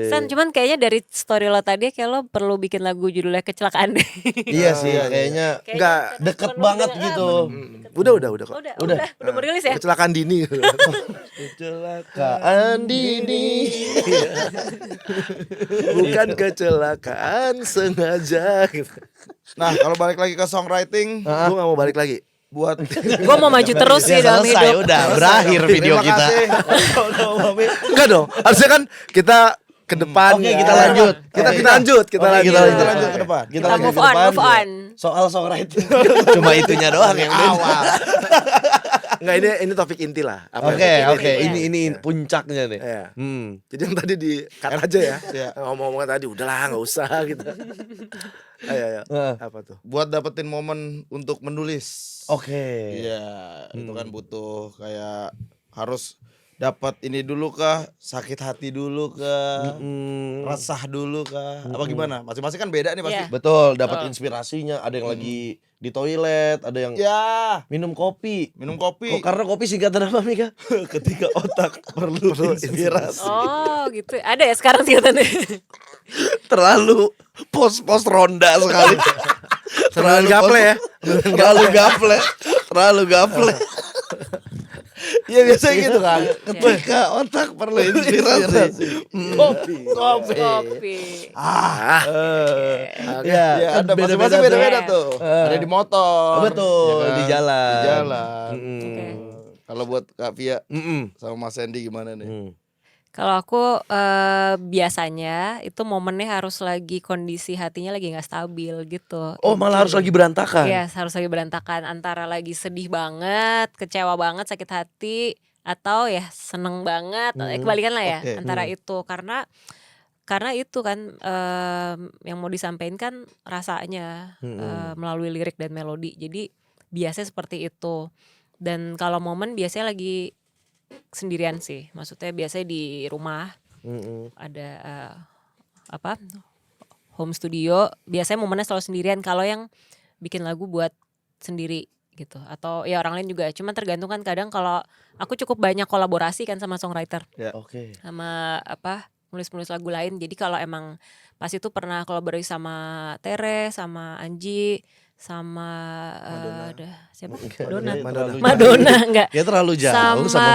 San, cuman kayaknya dari story lo tadi kayak lo perlu bikin lagu judulnya Kecelakaan deh. Iya sih, kayaknya Enggak. deket banget gitu. Udah kok. Udah merilis ya? Kecelakaan dini. Kecelakaan dini. Bukan kecelakaan sengaja gitu. Nah, kalau balik lagi ke songwriting Gue gak mau balik lagi. buat Gue mau maju terus sih Ya dalam selesai, hidup. udah berakhir video Terima kita. kasih. Enggak dong. Harusnya kan kita ke depan. Oke, ya. kita lanjut. Kita Oke. lanjut. Oke, kita lanjut ke depan. Kita lanjut move ke on, depan. move on. Soal songwriting. Cuma itunya doang yang awal. Enggak, ini topik inti lah. Apa Oke, yang- oke. Ini puncaknya nih. Iya. Hmm. Jadi yang tadi di cut aja ya. Iya. Ngomong-ngomong tadi udahlah nggak usah gitu. Ayo. Heeh. Apa tuh? Buat dapetin momen untuk menulis. Oke. Iya, itu kan butuh kayak harus dapat ini dulu kah, sakit hati dulu kah, resah dulu kah, apa gimana? Masing-masing kan beda nih pasti. Iya. Betul, dapat inspirasinya. Ada yang lagi di toilet, ada yang Ya, minum kopi. minum kopi. Kok karena kopi singkatan apa Mika? Ketika otak perlu inspirasi. Oh gitu. Ada ya sekarang singkatannya. Terlalu pos ronda sekali. Terlalu gaple ya. Terlalu gaple. Ya biasanya gitu kan. Ketika otak perlu inspirasi. Kopi. Ya, Ya, ada beda-beda masing-masing beda-beda tuh. tuh. Ada di motor. Betul, ya kan? di jalan. Di jalan. Oke. Kalau buat Kak Pia Mm-mm. sama Mas Sandy gimana nih? Hmm. Kalau aku biasanya itu momennya harus lagi kondisi hatinya lagi nggak stabil gitu. Oh, malah harus lagi berantakan. Iya, harus lagi berantakan antara lagi sedih banget, kecewa banget, sakit hati, atau ya seneng banget. Kebalikan lah ya Oke. antara itu karena itu kan yang mau disampaikan kan rasanya melalui lirik dan melodi. Jadi biasanya seperti itu. Dan kalau momen biasanya lagi sendirian sih, maksudnya biasanya di rumah ada home studio, biasanya momennya selalu sendirian. Kalau yang bikin lagu buat sendiri gitu, atau ya orang lain juga, cuman tergantung kan. Kadang kalau aku cukup banyak kolaborasi kan sama songwriter, Oke. sama nulis lagu lain. Jadi kalau emang pas itu pernah kolaborasi sama Tere, sama Anji, sama ada siapa? Madonna enggak. Ya terlalu jauh Sama sama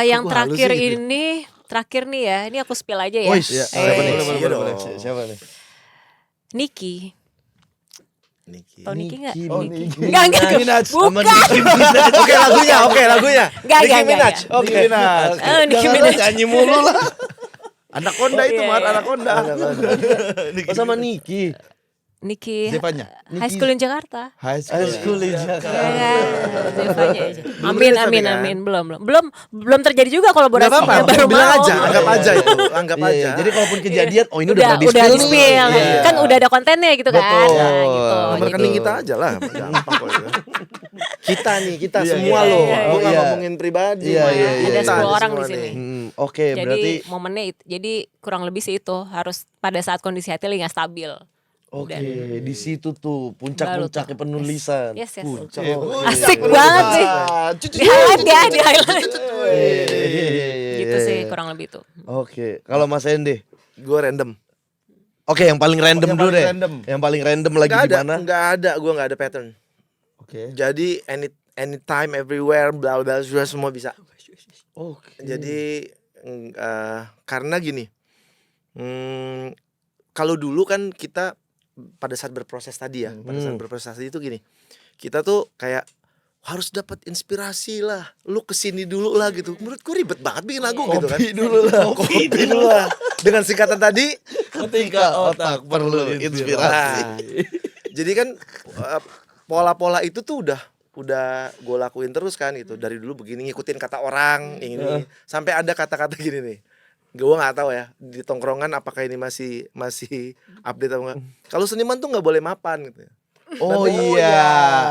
yang Kok terakhir halus sih gitu? terakhir nih ya. Ini aku spill aja ya. Oh, siapa nih? Iya dong. Siapa nih? Niki. Niki. Tau Niki enggak? Oh, Niki. Enggak. Sama Bukan. Nicki Minaj. Oke lagunya. Enggak. Nicki Minaj. Oke. Minaj. Nicki Jangan Minaj. nyanyi mulu lah. Anaconda itu Iya, Mar, iya. Anaconda. Oh, sama Niki. Niki. Zevanya. High School in Jakarta. High High School in Ya Jakarta. kan? Zevanya aja. Belum rilis tapi kan? Amin. Belum terjadi juga kolaborasi. Gak apa-apa, baru bilang mau. aja, anggap aja itu, anggap Iya, aja. iya. Jadi kalaupun kejadian, oh ini udah pernah udah di-spill di-spill. nih. Iya. Kan udah ada kontennya gitu kan. Betul. Nah, gitu. Nomor Jadi- rekening kita aja lah, gampang kok itu. Kita Iya, semua iya, loh. iya, Gue iya. nggak ngomongin pribadi. Iya, Maya. iya, iya. Ada Kita 10 aja orang semua di sini. nih. Oke, berarti Jadi momennya jadi kurang lebih sih itu harus pada saat kondisi hati lagi nggak stabil. oke, di situ tuh puncak-puncaknya penulisan. Yes. Puncak. Asik banget sih. Di highlight ya, di highlight. Gitu sih kurang lebih tuh. Oke, kalau Mas Hendy. Gue random. Oke, yang paling random Yang dulu paling deh. random. Yang paling random lagi Gak di ada, mana? gue nggak ada pattern. Oke. Jadi anytime, everywhere, bla bla bla semua bisa. Oke. Jadi karena gini, kalau dulu kan kita pada saat berproses tadi ya, pada saat berproses tadi itu gini, kita tuh kayak harus dapat inspirasi lah, lu kesini dulu lah gitu. Menurutku ribet banget bikin lagu gitu kan. Kopi dulu lah. Dengan singkatan tadi, Ketika otak perlu inspirasi. nah, jadi kan pola-pola itu tuh udah gue lakuin terus kan gitu. Dari dulu begini ngikutin kata orang ini sampai ada kata-kata gini nih. Gue nggak tahu ya di tongkrongan apakah ini masih update atau enggak. Kalau seniman tuh nggak boleh mapan gitu. Oh iya,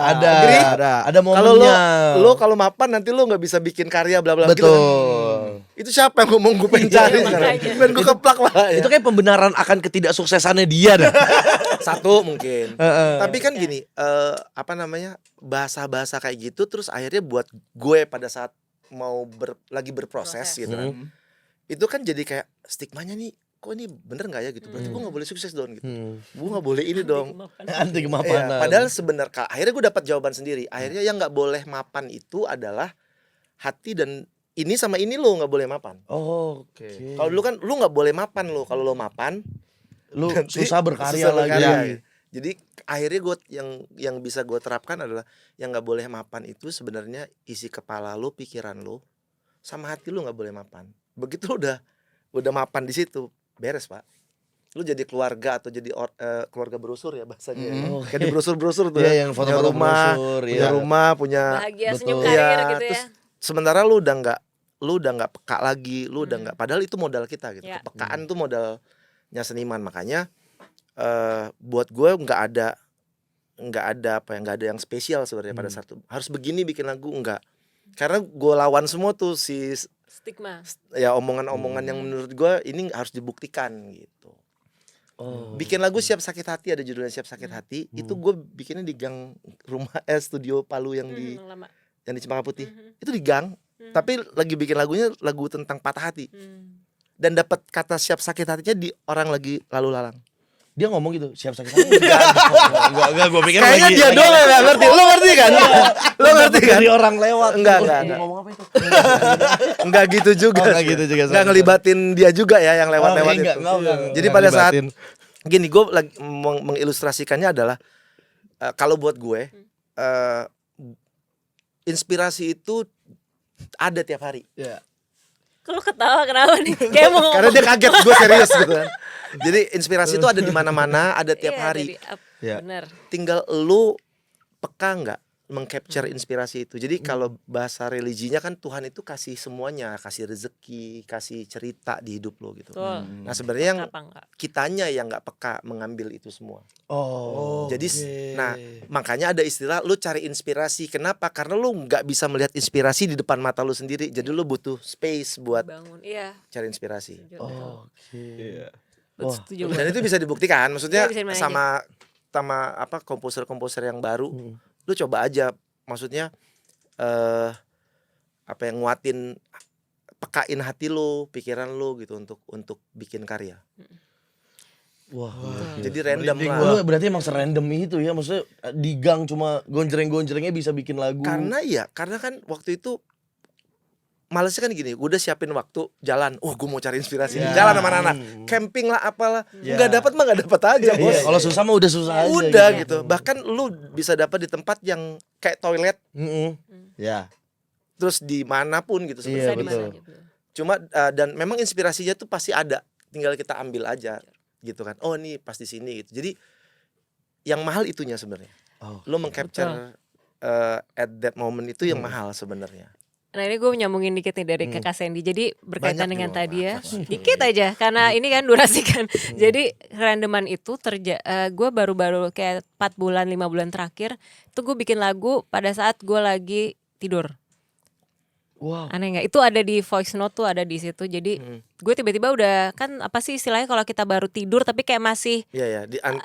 ada. Agree? Ada Kalau momennya. lo kalau mapan nanti lo nggak bisa bikin karya bla bla gitu kan. Betul. Itu siapa yang ngomong gue pengen cari sekarang. makanya. Pengen gue keplak lah ya. Itu kayak pembenaran akan ketidaksuksesannya dia dah. Satu mungkin. Tapi kan gini, bahasa-bahasa kayak gitu terus akhirnya buat gue pada saat mau lagi berproses gitu kan. Itu kan jadi kayak stigmanya nih, kok ini bener nggak ya gitu. Berarti gue nggak boleh sukses dong gitu. Gue nggak boleh ini dong. Anti Iya, kemapanan. padahal sebenarnya akhirnya gue dapat jawaban sendiri. Akhirnya yang nggak boleh mapan itu adalah hati dan ini sama ini lo nggak boleh mapan. Oke. Kalau dulu kan lu nggak boleh mapan lo. Kalau lo mapan Lu nanti susah berkarya susah lagi. berkarya. Jadi akhirnya gue yang bisa gue terapkan adalah yang nggak boleh mapan itu sebenarnya isi kepala lo, pikiran lo, sama hati lo nggak boleh mapan. Begitu lo udah mapan di situ, beres pak. Lu jadi keluarga atau jadi keluarga brosur ya bahasanya. Kayak di brosur-brosur tuh. Iya, ya. yang Punya foto-foto rumah, brosur, punya iya. rumah, punya Bahagia betul. senyum Iya, karir gitu terus ya. sementara lu udah nggak peka lagi, lu udah nggak. Padahal itu modal kita gitu. Ya. Kepekaan tuh modalnya seniman. Makanya buat gue nggak ada nggak ada yang spesial sebenarnya pada saat itu. Harus begini bikin lagu enggak. Karena gue lawan semua tuh Stigma. ya omongan-omongan yang menurut gue ini harus dibuktikan gitu. Bikin lagu Siap Sakit Hati, ada judulnya Siap Sakit Hati. Itu gue bikinnya di gang rumah studio Palu yang di Lama. Cempaka Putih. Itu di gang. Tapi lagi bikin lagunya lagu tentang patah hati. Dan dapat kata siap sakit hatinya di orang lagi lalu lalang. Dia ngomong gitu, siap sakit hati. Enggak, gue pikir Kayaknya dia doang yang gak ngerti. Lo ngerti kan? Lo ngerti kan? Dari orang lewat. Enggak. Dia ngomong apa itu? Enggak gitu juga. Enggak gitu juga. Enggak ngelibatin dia juga ya yang lewat-lewat itu. Jadi pada saat gini, gue lagi mengilustrasikannya adalah kalau buat gue inspirasi itu ada tiap hari. Iya. Kalau ketawa kenapa nih? Kayak mau Karena dia kaget, gue serius gitu kan. Jadi inspirasi itu ada di mana-mana, ada tiap hari. Ya. Bener. Tinggal lu peka nggak mengcapture inspirasi itu. Jadi kalau bahasa religinya kan Tuhan itu kasih semuanya, kasih rezeki, kasih cerita di hidup lo gitu. Betul. Nah sebenarnya yang Kenapa enggak? kitanya yang nggak peka mengambil itu semua. Oh. Jadi nah makanya ada istilah lu cari inspirasi. Kenapa? Karena lu nggak bisa melihat inspirasi di depan mata lu sendiri. Jadi lu butuh space buat Bangun. Iya. cari inspirasi. Oke. Setuju. Dan itu bisa dibuktikan. Maksudnya Iya, bisa dimana sama apa komposer-komposer yang baru. Lu coba aja, maksudnya apa yang nguatin, pekain hati lu, pikiran lu gitu untuk bikin karya. Wah. Jadi random lah. Lu berarti emang serandom itu ya, maksudnya di gang cuma gonjreng-gonjrengnya bisa bikin lagu. Karena kan waktu itu malesnya kan gini, gue udah siapin waktu jalan, gue mau cari inspirasi, jalan sama anak-anak, camping lah apalah, nggak dapat mah nggak dapat aja bos. Iya, kalau susah mah udah susah aja. Udah gitu. Bahkan lu bisa dapat di tempat yang kayak toilet, Ya. terus dimanapun gitu Iya, sebenarnya. Bisa di betul. mana gitu. Cuma dan memang inspirasinya tuh pasti ada, tinggal kita ambil aja gitu kan. Oh ini pas di sini gitu. Jadi yang mahal itunya sebenarnya. Lo mengcapture at that moment itu yang mahal sebenarnya. Nah ini gue nyambungin dikit nih dari Kakak Sandy. Jadi berkaitan Banyak dengan juga, tadi ya, apa-apa. dikit aja karena ini kan durasi kan. Jadi randoman itu gue baru-baru kayak 4 bulan 5 bulan terakhir itu gue bikin lagu pada saat gue lagi tidur. Wow. Aneh nggak? Itu ada di voice note tuh, ada di situ. Jadi gue tiba-tiba udah kan apa sih istilahnya kalau kita baru tidur tapi kayak masih Iya ya,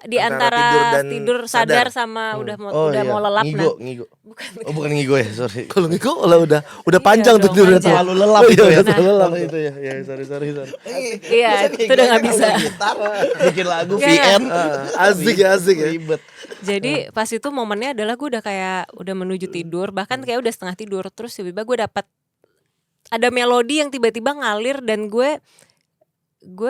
di antara tidur sadar sama udah mau lelap. Ngigo. Bukan. Oh bukan ngigo ya, sorry. Kalau gitu udah panjang dong, tuh tidurnya tuh. panjang. Terlalu lelap Oh, itu iya, ya. terlalu lelap. Kalau itu ya. Ya, sorry. Iya, itu udah nggak bisa. Bikin lagu Nggak, VN. Asik ya. Ribet. Jadi pas itu momennya adalah gue udah menuju tidur, bahkan kayak udah setengah tidur, terus tiba-tiba gue dapat ada melodi yang tiba-tiba ngalir dan gue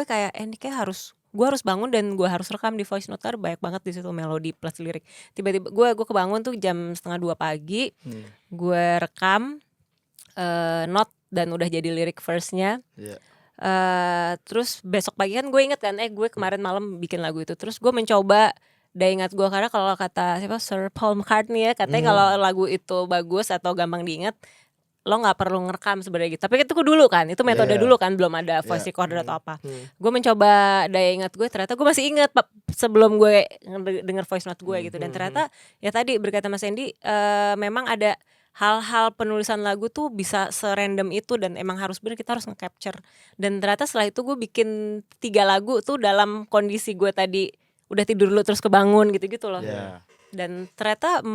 kayak ini kayak gue harus bangun dan gue harus rekam di voice note, karena banyak banget di situ melodi plus lirik. Tiba-tiba gue kebangun tuh jam 1:30 pagi, gue rekam note dan udah jadi lirik verse-nya. Terus besok pagi kan gue inget kan, gue kemarin malam bikin lagu itu, terus gue mencoba daya ingat gue, karena kalau kata siapa Sir Paul McCartney ya katanya kalau lagu itu bagus atau gampang diingat lo nggak perlu ngerekam sebenarnya gitu. Tapi itu dulu kan, itu metode dulu kan, belum ada voice recorder atau apa. Gue mencoba daya ingat gue, ternyata gue masih inget sebelum gue denger voice note gue gitu. Dan ternyata ya tadi berkata Mas Andy, memang ada hal-hal penulisan lagu tuh bisa serandom itu dan emang harus bener, kita harus nge-capture. Dan ternyata setelah itu gue bikin 3 lagu tuh dalam kondisi gue tadi udah tidur dulu terus kebangun gitu-gitu loh. Dan ternyata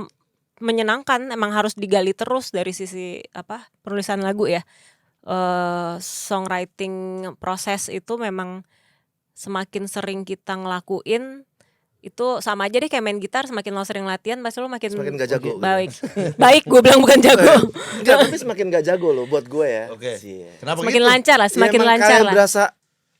menyenangkan, emang harus digali terus dari sisi penulisan lagu ya. Songwriting proses itu memang semakin sering kita ngelakuin itu sama aja deh kayak main gitar, semakin lo sering latihan pasti lo makin Semakin gak jago. baik gue bilang bukan jago. Enggak, tapi semakin gak jago loh buat gue ya. Oke. Kenapa Semakin gitu? lancar lah, semakin emang lancar kayak lah. berasa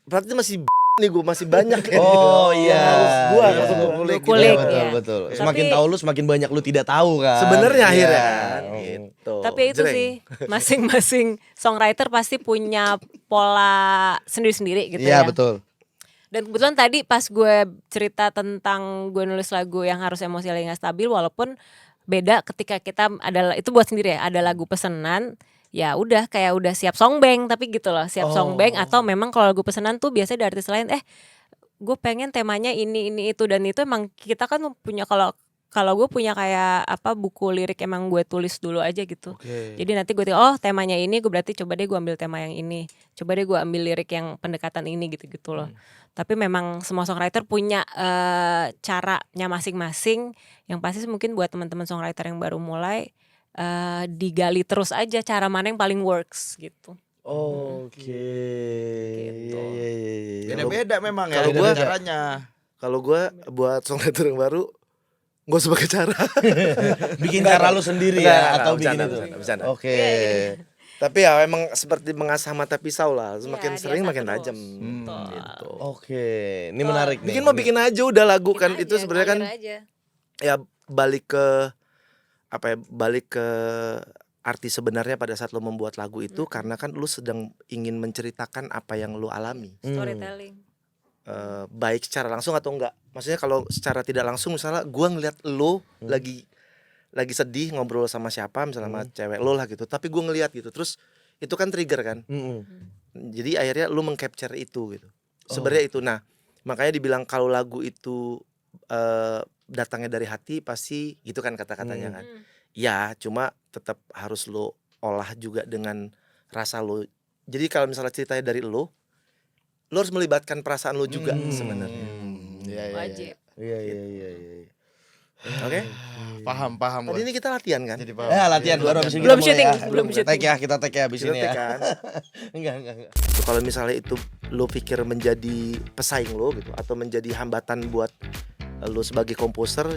berarti masih nih gue masih banyak ya. Oh iya. Gua Iya. langsung gue kulik. Kulik, Betul, ya. betul. Tapi- Semakin tahu lu semakin banyak lu tidak tahu kan. Sebenarnya Iya. akhirnya kan gitu. Tapi itu Jreng. sih masing-masing songwriter pasti punya pola sendiri-sendiri gitu Iya ya. betul. Dan kebetulan tadi pas gue cerita tentang gue nulis lagu yang harus emosionalnya gak stabil, walaupun beda ketika kita adalah itu buat sendiri ya, ada lagu pesanan, ya udah kayak udah siap songbang tapi gitu loh, siap songbang, atau memang kalau lagu pesanan tuh biasanya dari artis lain gue pengen temanya ini itu, dan itu emang kita kan punya, kalau gue punya kayak buku lirik emang gue tulis dulu aja gitu. Jadi nanti gue temanya ini, gue berarti coba deh gue ambil tema yang ini, coba deh gue ambil lirik yang pendekatan ini gitu loh. Tapi memang semua songwriter punya caranya masing-masing. Yang pasti mungkin buat teman-teman songwriter yang baru mulai, digali terus aja cara mana yang paling works gitu. Oke. Gitu. Iya. Beda-beda memang ya Kalau gua- caranya. Kalau gue buat songwriter yang baru, gue sebagai cara. Bikin cara lu sendiri Enggak, ya atau bikin bercanda, itu. bercanda. Oke. Tapi ya emang seperti mengasah mata pisau lah, semakin Iya, sering diasah makin terus. tajam. Betul. Gitu. Oke. Ini menarik nih. Bikin mau bikin aja udah lagu Bikin kan aja, itu sebenarnya kan ngalir aja. ya balik ke balik ke arti sebenarnya pada saat lo membuat lagu itu karena kan lo sedang ingin menceritakan apa yang lo alami. Storytelling. Baik secara langsung atau enggak. Maksudnya kalau secara tidak langsung misalnya gua ngeliat lo lagi sedih ngobrol sama siapa misalnya sama cewek lo lah gitu, tapi gua ngeliat gitu terus itu kan trigger kan. Jadi akhirnya lo mengcapture itu gitu. Sebenarnya itu. Nah, makanya dibilang kalau lagu itu datangnya dari hati pasti gitu kan kata-katanya kan. Ya, cuma tetap harus lo olah juga dengan rasa lo. Jadi kalau misalnya ceritanya dari lo harus melibatkan perasaan lo juga sebenarnya. Wajib. Iya. Oke? Paham Tadi ini kita latihan kan? Jadi paham. Ya latihan baru abis ini Belum kita mulai syuting, ya. belum syuting. Take ya, kita take ya abis Kita ini take ya. kan? Enggak. Kalau misalnya itu lo pikir menjadi pesaing lo gitu atau menjadi hambatan buat lo sebagai komposer,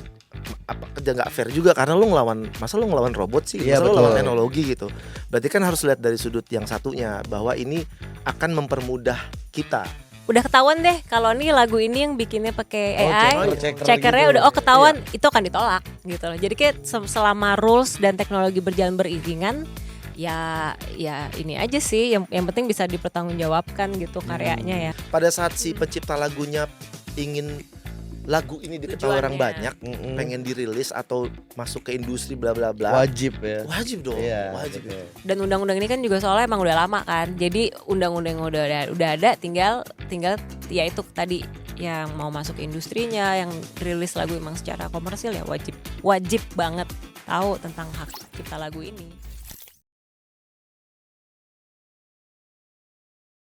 apa kerja nggak fair juga karena lo ngelawan robot sih, Iya, masa lo betul. lawan teknologi gitu. Berarti kan harus lihat dari sudut yang satunya bahwa ini akan mempermudah kita. Udah ketahuan deh kalau nih lagu ini yang bikinnya pakai AI, checker checkernya gitu. udah ketahuan, itu akan ditolak gitu loh. Jadi kayak selama rules dan teknologi berjalan beriringan, ya ini aja sih yang penting bisa dipertanggungjawabkan gitu karyanya ya. Pada saat si pencipta lagunya ingin lagu ini diketahui orang Tujuannya. banyak, pengen dirilis atau masuk ke industri bla bla bla. Wajib ya. Wajib dong, Iya, wajib. betul. Dan undang-undang ini kan juga soalnya emang udah lama kan. Jadi undang-undang udah ada, tinggal ya itu tadi yang mau masuk ke industrinya, yang rilis lagu emang secara komersil ya wajib banget tahu tentang hak cipta lagu ini.